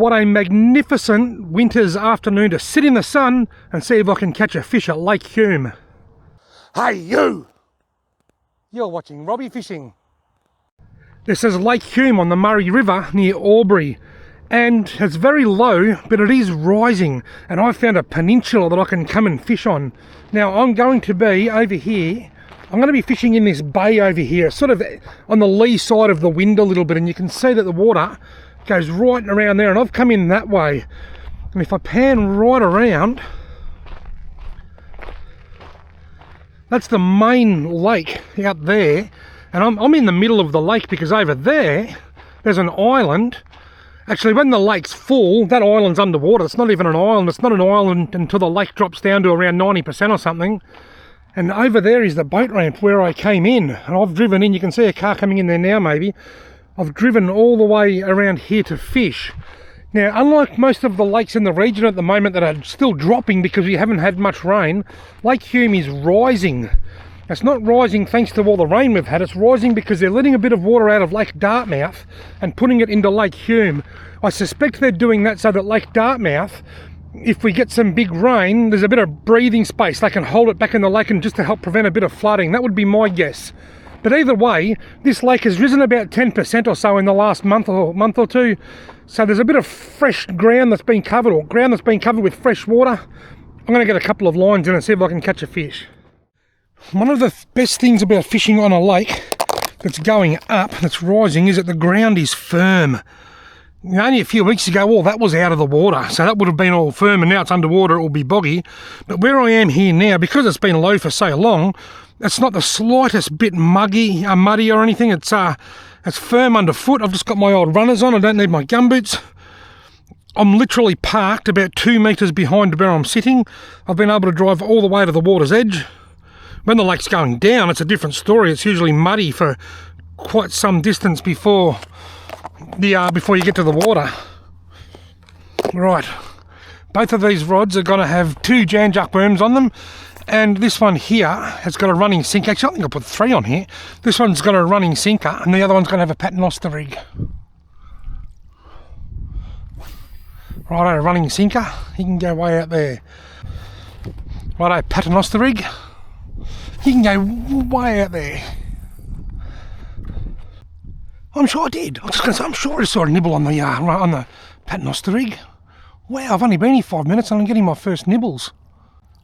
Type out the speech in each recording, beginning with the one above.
what a magnificent winter's afternoon to sit in the sun and see if I can catch a fish at Lake Hume. Hey you! You're watching Robbie Fishing. This is Lake Hume on the Murray River near Albury, and it's very low, but it is rising, and I've found a peninsula that I can come and fish on. Now I'm going to be over here. I'm going to be fishing in this bay over here, sort of on the lee side of the wind a little bit, and you can see that the water goes right around there, and I've come in that way. And if I pan right around, that's the main lake out there, and I'm in the middle of the lake because over there's an island. Actually, when the lake's full, that island's underwater. It's not even an island. It's not an island until the lake drops down to around 90% or something. And over there is the boat ramp where I came in, and I've driven in. You can see a car coming in there now maybe. I've driven all the way around here to fish. Now, unlike most of the lakes in the region at the moment that are still dropping because we haven't had much rain, Lake Hume is rising. It's not rising thanks to all the rain we've had, it's rising because they're letting a bit of water out of Lake Dartmouth and putting it into Lake Hume. I suspect they're doing that so that Lake Dartmouth, if we get some big rain, there's a bit of breathing space. They can hold it back in the lake and just to help prevent a bit of flooding. That would be my guess. But either way, this lake has risen about 10% or so in the last month or two. So there's a bit of fresh ground that's been covered, or ground that's been covered with fresh water. I'm going to get a couple of lines in and see if I can catch a fish. One of the best things about fishing on a lake that's going up, that's rising, is that the ground is firm. Only a few weeks ago, all that was out of the water, so that would have been all firm, and now it's underwater, it will be boggy. But where I am here now, because it's been low for so long, it's not the slightest bit muddy or anything. It's firm underfoot. I've just got my old runners on. I don't need my gumboots. I'm literally parked about 2 metres behind where I'm sitting. I've been able to drive all the way to the water's edge. When the lake's going down, it's a different story. It's usually muddy for quite some distance before you get to the water. Right, both of these rods are going to have 2 janjuck worms on them, and this one here has got a running sinker. Actually, I think I put 3 on here. This one's got a running sinker, and the other one's going to have a paternoster rig. Righto, running sinker, he can go way out there. Righto, paternoster rig, he can go way out there. I'm sure I did. I was just going to say, I'm sure I saw a nibble on the paternoster rig. Wow, I've only been here 5 minutes and I'm getting my first nibbles.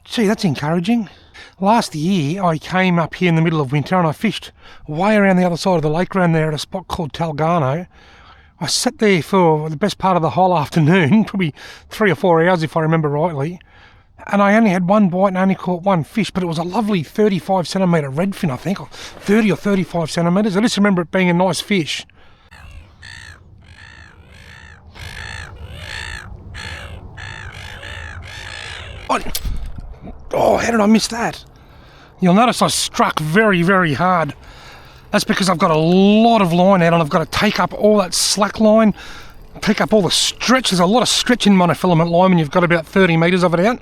Gee, that's encouraging. Last year, I came up here in the middle of winter and I fished way around the other side of the lake around there at a spot called Talgarno. I sat there for the best part of the whole afternoon, probably 3 or 4 hours if I remember rightly. And I only had one bite and only caught one fish, but it was a lovely 35 centimetre redfin, I think, or 30 or 35 centimetres. I just remember it being a nice fish. Oh, how did I miss that? You'll notice I struck very, very hard. That's because I've got a lot of line out and I've got to take up all that slack line, take up all the stretch. There's a lot of stretch in monofilament line when you've got about 30 metres of it out.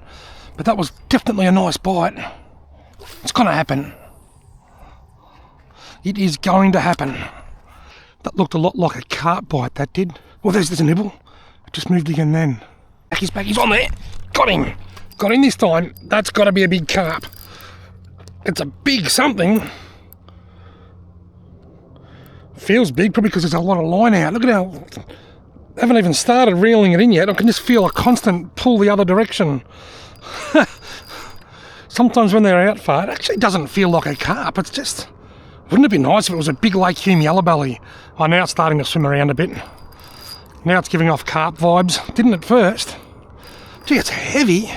But that was definitely a nice bite. It's going to happen. It is going to happen. That looked a lot like a carp bite, that did. Oh, there's a nibble. It just moved again then. Back, he's on there. Got him. Got him this time. That's got to be a big carp. It's a big something. Feels big, probably because there's a lot of line out. Look at how... I haven't even started reeling it in yet. I can just feel a constant pull the other direction. Sometimes when they're out far, it actually doesn't feel like a carp. It's just... Wouldn't it be nice if it was a big Lake Hume yellow belly? Oh, now it's starting to swim around a bit. Now it's giving off carp vibes. Didn't at first. Gee, it's heavy.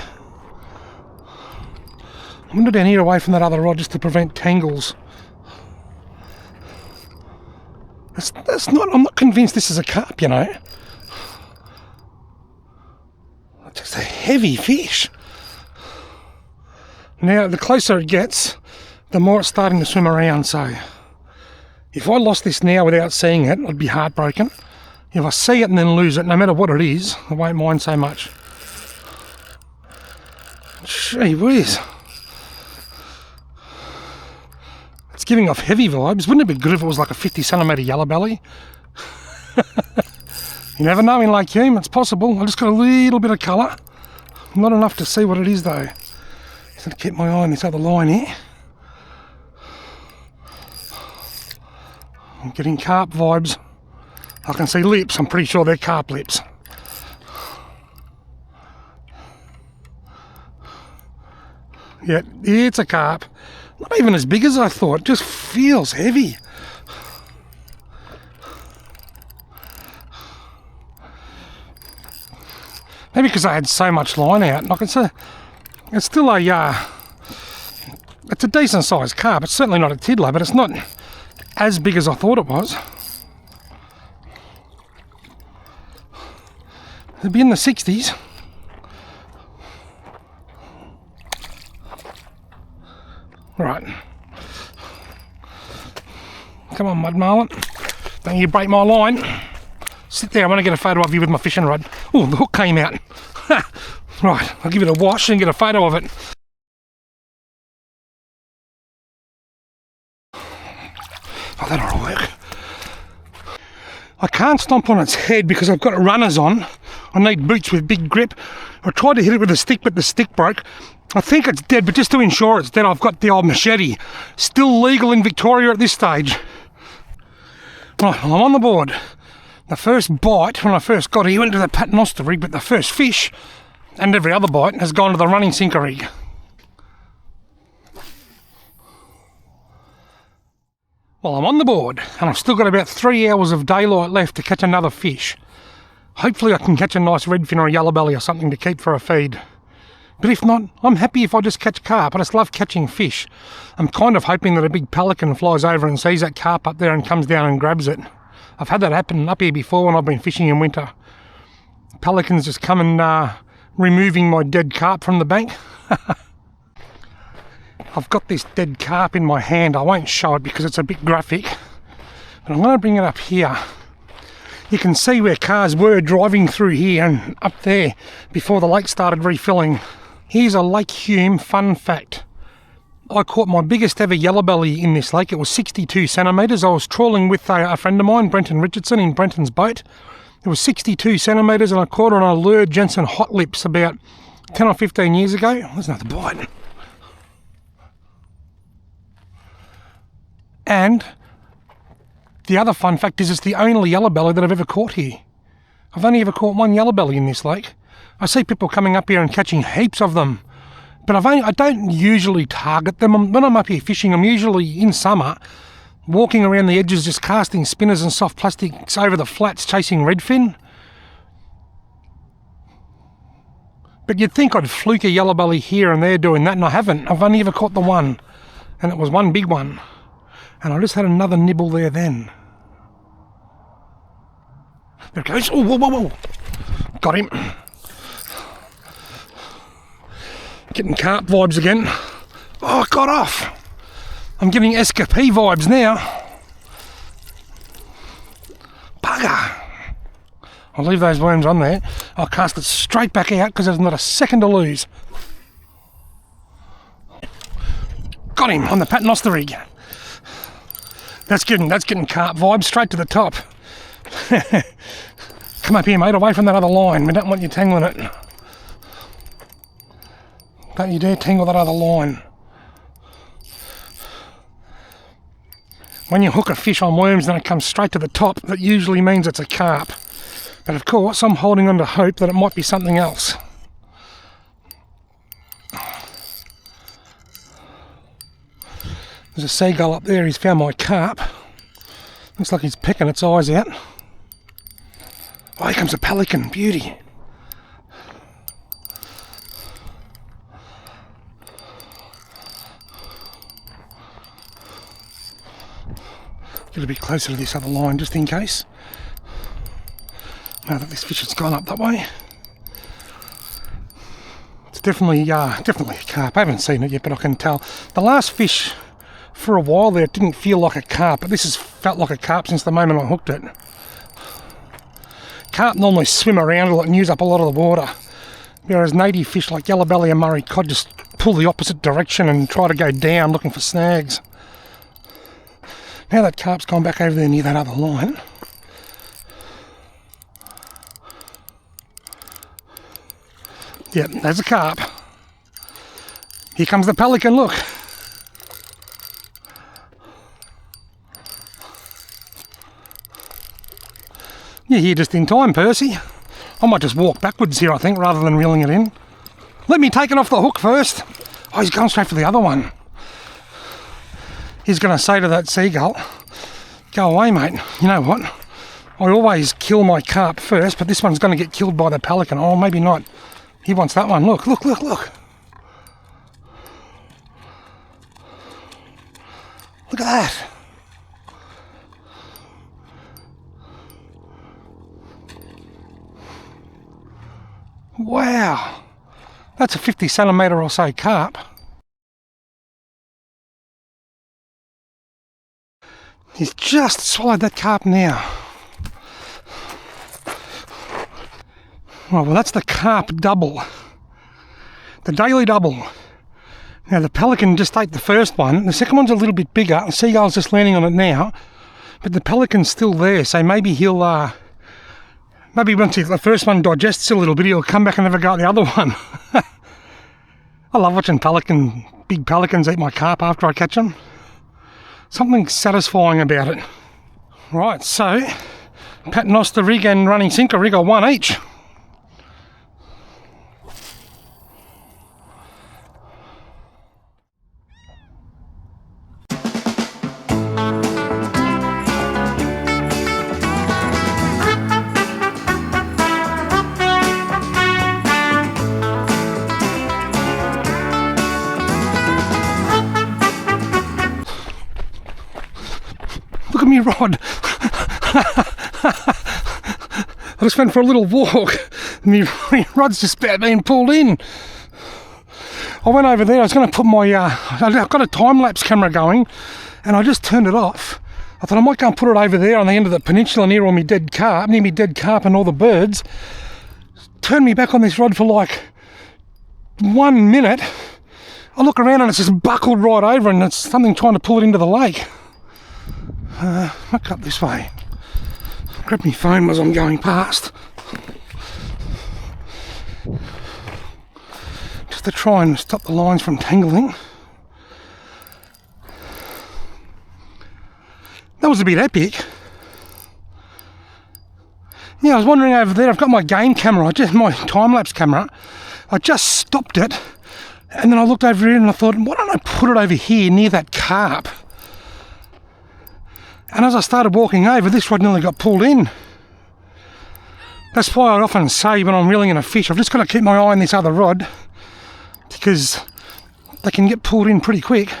I'm going to down here away from that other rod just to prevent tangles. That's not... I'm not convinced this is a carp, you know. It's just a heavy fish. Now, the closer it gets, the more it's starting to swim around, so... If I lost this now without seeing it, I'd be heartbroken. If I see it and then lose it, no matter what it is, I won't mind so much. Gee whiz. It's giving off heavy vibes. Wouldn't it be good if it was like a 50 centimetre yellow belly? You never know in Lake Hume, it's possible. I just got a little bit of colour. Not enough to see what it is though. Just to keep my eye on this other line here. I'm getting carp vibes. I can see lips, I'm pretty sure they're carp lips. Yeah, it's a carp. Not even as big as I thought, just feels heavy. Maybe because I had so much line out. Like it's still a, it's a decent sized carp. It's certainly not a tiddler, but it's not as big as I thought it was. It'd be in the 60s. Right. Come on, mud marlin. Don't you break my line. Sit there, I want to get a photo of you with my fishing rod. Oh, the hook came out. Right, I'll give it a wash and get a photo of it. Oh, that ought to work. I can't stomp on its head because I've got runners on. I need boots with big grip. I tried to hit it with a stick, but the stick broke. I think it's dead, but just to ensure it's dead, I've got the old machete. Still legal in Victoria at this stage. Right, I'm on the board. The first bite, when I first got here, went to the paternoster rig, but the first fish, and every other bite, has gone to the running sinker rig. Well, I'm on the board, and I've still got about 3 hours of daylight left to catch another fish. Hopefully I can catch a nice redfin or a yellow belly or something to keep for a feed. But if not, I'm happy if I just catch carp. I just love catching fish. I'm kind of hoping that a big pelican flies over and sees that carp up there and comes down and grabs it. I've had that happen up here before when I've been fishing in winter. Pelicans just come and removing my dead carp from the bank. I've got this dead carp in my hand. I won't show it because it's a bit graphic. But I'm going to bring it up here. You can see where cars were driving through here and up there before the lake started refilling. Here's a Lake Hume fun fact. I caught my biggest ever yellow belly in this lake. It was 62 centimetres. I was trawling with a friend of mine, Brenton Richardson, in Brenton's boat. It was 62 centimetres and I caught it on a Lure Jensen Hot Lips about 10 or 15 years ago. There's another bite. And the other fun fact is it's the only yellow belly that I've ever caught here. I've only ever caught one yellow belly in this lake. I see people coming up here and catching heaps of them. But I don't usually target them. When I'm up here fishing, I'm usually in summer walking around the edges just casting spinners and soft plastics over the flats chasing redfin. But you'd think I'd fluke a yellow belly here and there doing that, and I haven't. I've only ever caught the one, and it was one big one. And I just had another nibble there then. There it goes. Oh, whoa, whoa, whoa. Got him. Getting carp vibes again. Oh, it got off. I'm getting SKP vibes now. Bugger. I'll leave those worms on there. I'll cast it straight back out because there's not a second to lose. Got him on the paternoster rig. That's getting carp vibes straight to the top. Come up here, mate, away from that other line. We don't want you tangling it. Don't you dare tangle that other line. When you hook a fish on worms and it comes straight to the top, that usually means it's a carp. But of course, I'm holding on to hope that it might be something else. There's a seagull up there, he's found my carp. Looks like he's pecking its eyes out. Oh, here comes a pelican, beauty. Get a bit closer to this other line just in case. Now that this fish has gone up that way. It's definitely a carp. I haven't seen it yet, but I can tell. The last fish for a while there, it didn't feel like a carp, but this has felt like a carp since the moment I hooked it. Carp normally swim around a lot and use up a lot of the water, whereas native fish like yellow belly and Murray cod just pull the opposite direction and try to go down looking for snags. Now that carp's gone back over there near that other line, Yep, there's a carp. Here comes the pelican, look. You're here just in time, Percy. I might just walk backwards here, I think, rather than reeling it in. Let me take it off the hook first. Oh, he's going straight for the other one. He's going to say to that seagull, go away, mate. You know what? I always kill my carp first, but this one's going to get killed by the pelican. Oh, maybe not. He wants that one. Look, look, look, look. Look at that. Wow. That's a 50 centimetre or so carp. He's just swallowed that carp now. Oh, well, that's the carp double. The daily double. Now, the pelican just ate the first one. The second one's a little bit bigger. The seagull's just landing on it now. But the pelican's still there, so maybe he'll... maybe once the first one digests a little bit, he'll come back and have a go at the other one. I love watching big pelicans eat my carp after I catch them. Something satisfying about it. Right, so paternoster rig and running sinker rig are one each. Look at me rod. I just went for a little walk. My rod's just about being pulled in. I went over there. I was going to put my... I've got a time-lapse camera going, and I just turned it off. I thought I might go and put it over there on the end of the peninsula near all my dead carp, near me dead carp and all the birds. Turned me back on this rod for like 1 minute. I look around and it's just buckled right over, and it's something trying to pull it into the lake. I'll cut this way. Grab my phone as I'm going past. Just to try and stop the lines from tangling. That was a bit epic. Yeah, I was wandering over there. I've got my game camera, my time-lapse camera. I just stopped it, and then I looked over here and I thought, why don't I put it over here near that carp? And as I started walking over, this rod nearly got pulled in. That's why I often say when I'm reeling in a fish, I've just got to keep my eye on this other rod, because they can get pulled in pretty quick.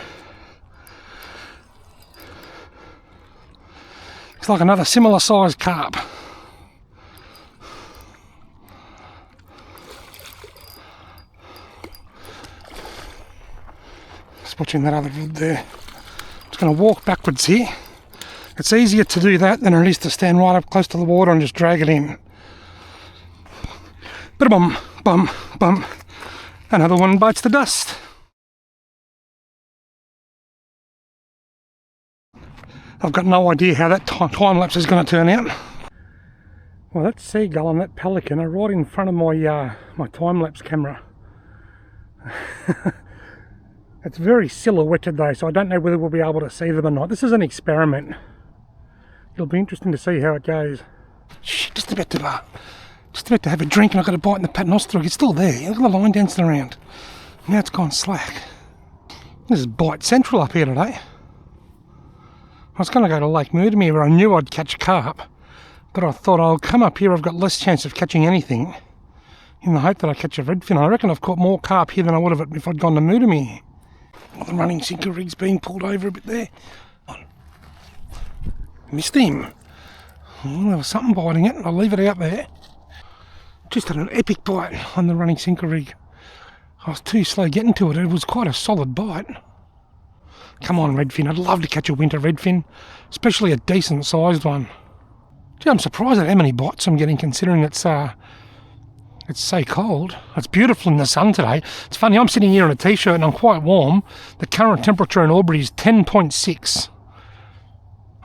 It's like another similar sized carp. Just watching that other rod there. I'm just going to walk backwards here. It's easier to do that than it is to stand right up close to the water and just drag it in. Ba-bum, bum, bum. Another one bites the dust. I've got no idea how that time lapse is going to turn out. Well, that seagull and that pelican are right in front of my my time lapse camera. It's very silhouetted though, so I don't know whether we'll be able to see them or not. This is an experiment. It'll be interesting to see how it goes. Shh, just about to have a drink, and I've got a bite in the paternoster. It's still there. Look at the line dancing around. Now it's gone slack. This is bite central up here today. I was going to go to Lake Hume where I knew I'd catch carp, but I thought I'll come up here. I've got less chance of catching anything, in the hope that I catch a redfin. I reckon I've caught more carp here than I would have if I'd gone to Mudemy. Well, the running sinker rig's being pulled over a bit there. Missed him. Oh, there was something biting it. I'll leave it out there. Just had an epic bite on the running sinker rig. I was too slow getting to it. It was quite a solid bite. Come on, redfin. I'd love to catch a winter redfin, especially a decent sized one. Gee, I'm surprised at how many bites I'm getting, considering it's so cold. It's beautiful in the sun today. It's funny, I'm sitting here in a t-shirt and I'm quite warm. The current temperature in Albury is 10.6.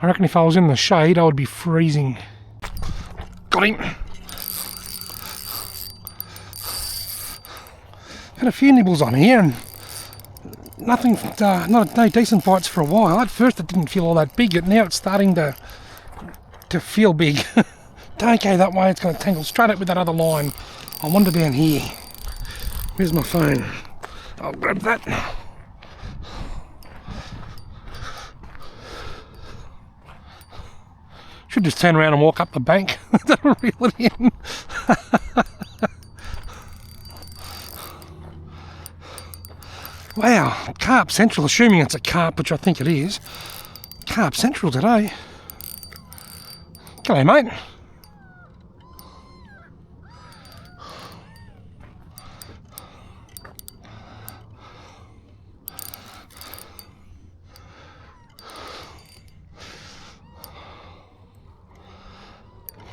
I reckon if I was in the shade, I would be freezing. Got him. Had a few nibbles on here and nothing, no decent bites for a while. At first it didn't feel all that big, but now it's starting to feel big. Don't go that way, it's going to tangle straight up with that other line. I wander down here. Where's my phone? I'll grab that. Should just turn around and walk up the bank. That'll reel it in. Wow, Carp Central, assuming it's a carp, which I think it is. Carp Central today. G'day, mate.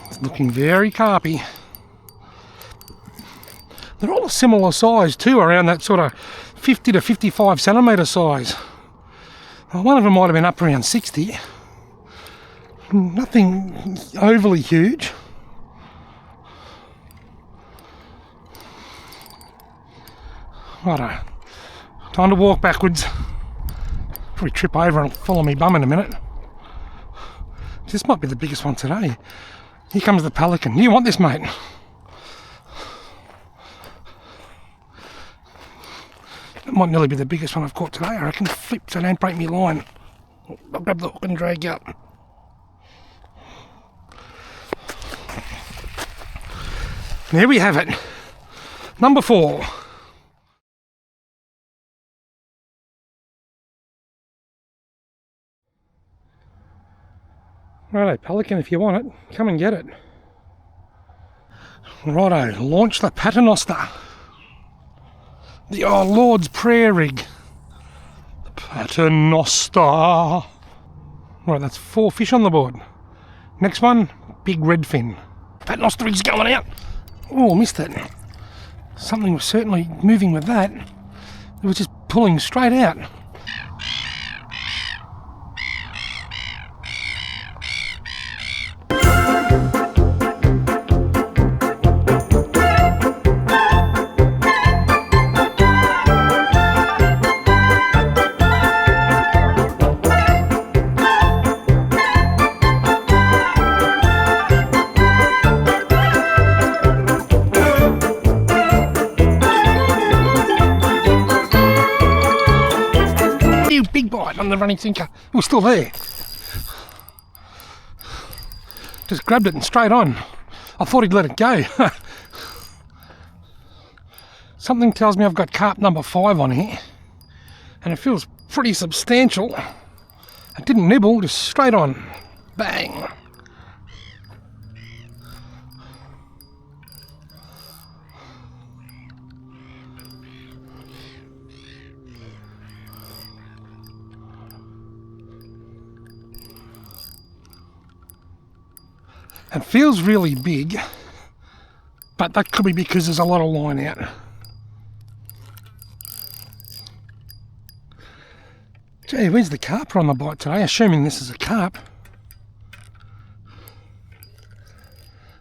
It's looking very carpy. They're all a similar size too, around that sort of 50 to 55 centimetre size. Well, one of them might have been up around 60. Nothing overly huge. Righto. Time to walk backwards. Probably trip over and follow me bum in a minute. This might be the biggest one today. Here comes the pelican. You want this, mate? That might nearly be the biggest one I've caught today. I reckon. Flip so don't break me line. I'll grab the hook and drag you up. There we have it. Number 4. Righto, pelican, if you want it, come and get it. Righto, launch the paternoster. The Our Lord's Prayer rig. The paternoster. Right, that's 4 fish on the board. Next one, big redfin. Paternoster rig's going out. Oh, missed it. Something was certainly moving with that. It was just pulling straight out. Big bite on the running sinker. It was still there. Just grabbed it and straight on. I thought he'd let it go. Something tells me I've got carp number 5 on here, and it feels pretty substantial. It didn't nibble, just straight on. Bang. It feels really big, but that could be because there's a lot of line out. Gee, where's the carp on the bite today? Assuming this is a carp.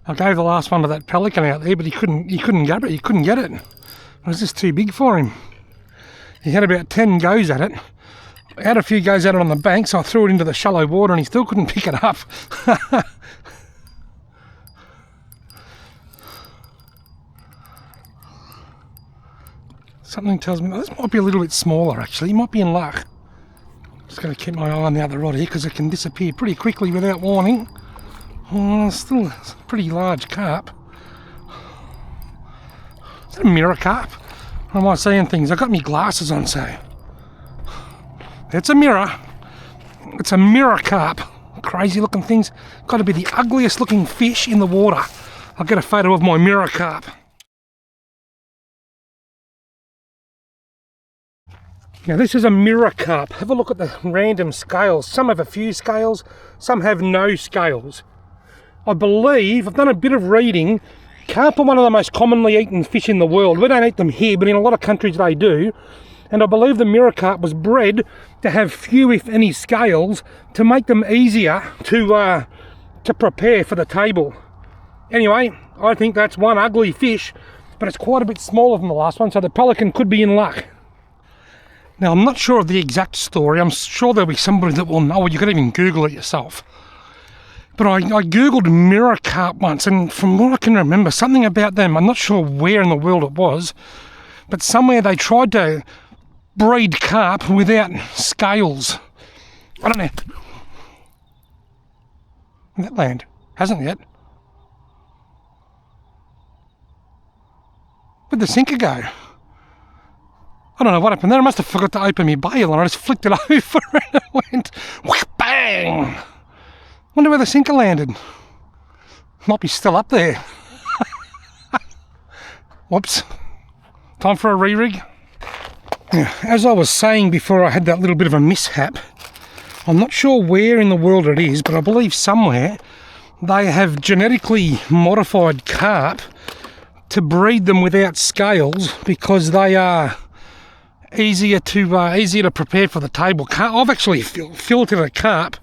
I gave the last one to that pelican out there, but he couldn't grab it. He couldn't get it. It was just too big for him. He had about 10 goes at it. I had a few goes at it on the bank, so I threw it into the shallow water, and he still couldn't pick it up. Something tells me this might be a little bit smaller actually. He might be in luck. Just got to keep my eye on the other rod here because it can disappear pretty quickly without warning. Oh, still a pretty large carp. Is that a mirror carp? Or am I seeing things? I've got my glasses on, so it's a mirror. It's a mirror carp. Crazy looking things. Got to be the ugliest looking fish in the water. I'll get a photo of my mirror carp. Now this is a mirror carp. Have a look at the random scales. Some have a few scales, some have no scales. I believe, I've done a bit of reading, carp are one of the most commonly eaten fish in the world. We don't eat them here, but in a lot of countries they do. And I believe the mirror carp was bred to have few, if any, scales to make them easier to prepare for the table. Anyway, I think that's one ugly fish but it's quite a bit smaller than the last one, so the pelican could be in luck. Now, I'm not sure of the exact story. I'm sure there'll be somebody that will know, or you could even Google it yourself. But I googled mirror carp once, and from what I can remember, something about them, I'm not sure where in the world it was, but somewhere they tried to breed carp without scales. I don't know. That land hasn't yet. Where'd the sinker go? I don't know what happened there. I must have forgot to open my bail and I just flicked it over and it went whoosh, bang. Wonder where the sinker landed. Might be still up there. Whoops. Time for a re-rig. Yeah, as I was saying before I had that little bit of a mishap, I'm not sure where in the world it is, but I believe somewhere they have genetically modified carp to breed them without scales because they are easier to prepare for the table. I've actually filleted a carp,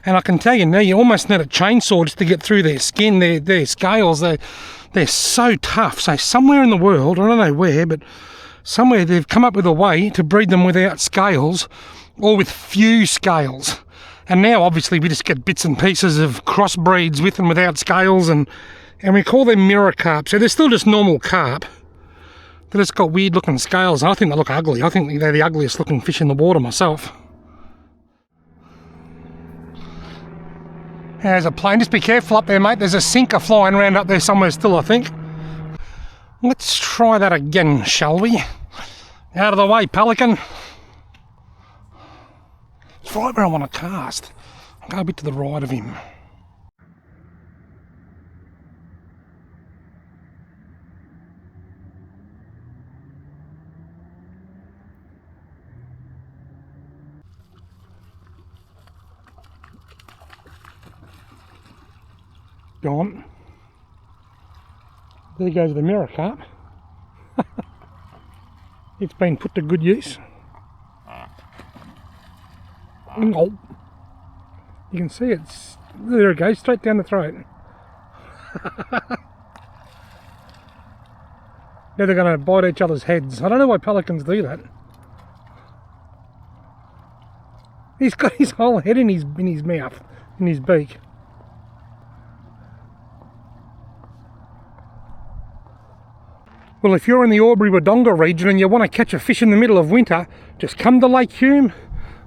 and I can tell you now, you almost need a chainsaw just to get through their skin, their scales. They're so tough. So somewhere in the world, I don't know where, but somewhere they've come up with a way to breed them without scales or with few scales. And now obviously we just get bits and pieces of crossbreeds with and without scales, and we call them mirror carp. So they're still just normal carp. They just got weird looking scales. I think they look ugly. I think they're the ugliest looking fish in the water myself. There's a plane. Just be careful up there, mate. There's a sinker flying around up there somewhere still, I think. Let's try that again, shall we? Out of the way, pelican. It's right where I want to cast. I'll go a bit to the right of him. Gone. There goes the mirror carp. It's been put to good use. Oh. You can see it's, there it goes, straight down the throat. Now they're going to bite each other's heads. I don't know why pelicans do that. He's got his whole head in his mouth, in his beak. Well, if you're in the Albury-Wodonga region and you want to catch a fish in the middle of winter, just come to Lake Hume,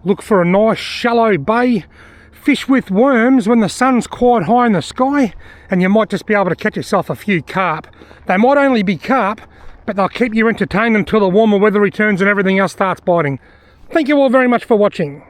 look for a nice shallow bay, fish with worms when the sun's quite high in the sky, and you might just be able to catch yourself a few carp. They might only be carp, but they'll keep you entertained until the warmer weather returns and everything else starts biting. Thank you all very much for watching.